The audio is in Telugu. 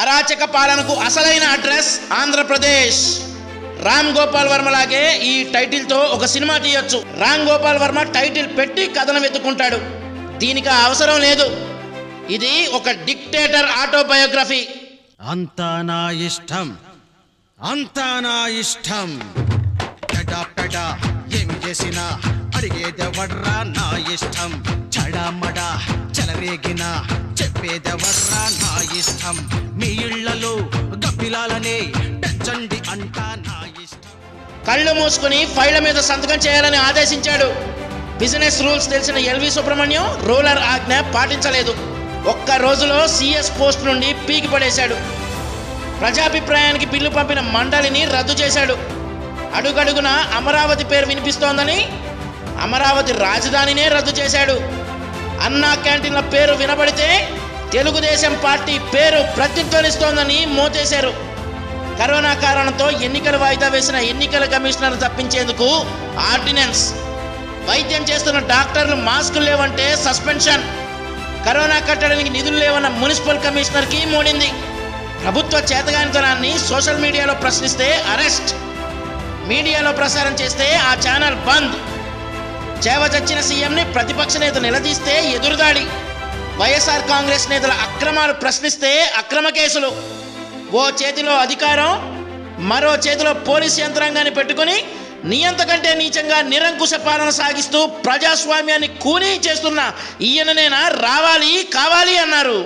అరాచక పాలనకు అసలైన అడ్రస్ ఆంధ్రప్రదేశ్. రామ్ గోపాల్ వర్మ లాగే ఈ టైటిల్ తో ఒక సినిమా తీయొచ్చు. రామ్ గోపాల్ వర్మ టైటిల్ పెట్టి కథనం వెతుక్కుంటాడు. దీనికి అవసరం లేదు. ఇది ఒక డిక్టేటర్ ఆటోబయోగ్రఫీ. అంతా నా ఇష్టం, అంతా నా ఇష్టం. పెడా పెడా ఏమి చేసినా అడిగేదెవర్రా నా ఇష్టం. చడామడా చెలరేగిన చెప్పేదెవర్రా నా ఇష్టం. మీ ఇళ్లలో గప్పిలాలనే పెంచండి అంటా నా ఇష్టం. కళ్ళు మూసుకుని ఫైళ్ల మీద సంతకం చేయాలని ఆదేశించాడు. బిజినెస్ రూల్స్ తెలిసిన ఎల్వి సుబ్రహ్మణ్యం రూలర్ ఆజ్ఞ పాటించలేదు. ఒక్క రోజులో సిఎస్ పోస్ట్ నుండి పీకి పడేశాడు. ప్రజాభిప్రాయానికి బిల్లు పంపిన మండలిని రద్దు చేశాడు. అడుగడుగున అమరావతి పేరు వినిపిస్తోందని అమరావతి రాజధానినే రద్దు చేశాడు. అన్నా క్యాంటీన్ల పేరు వినబడితే తెలుగుదేశం పార్టీ పేరు ప్రతిధ్వనిస్తోందని మోతేశారు. కరోనా కారణంతో ఎన్నికలు వాయిదా వేసిన ఎన్నికల కమిషనర్ తప్పించేందుకు ఆర్డినెన్స్. వైద్యం చేస్తున్న డాక్టర్లు మాస్కులు లేవంటే సస్పెన్షన్. కరోనా కట్టడానికి నిధులు లేవన్న మున్సిపల్ కమిషనర్కి మోడింది. ప్రభుత్వ చేతగానితనాన్ని సోషల్ మీడియాలో ప్రశ్నిస్తే అరెస్ట్. మీడియాలో ప్రసారం చేస్తే ఆ ఛానల్ బంద్. చేవచచ్చిన సీఎంని ప్రతిపక్ష నేత నిలదీస్తే ఎదురుదాడి. వైఎస్ఆర్ కాంగ్రెస్ నేతల అక్రమాలు ప్రశ్నిస్తే అక్రమ కేసులు. ఓ చేతిలో అధికారం, మరో చేతిలో పోలీస్ యంత్రాంగాన్ని పెట్టుకుని నియంత కంటే నీచంగా నిరంకుశ పాలన సాగిస్తూ ప్రజాస్వామ్యాన్ని కూనీ చేస్తున్న ఈయననేనా రావాలి కావాలి అన్నారు.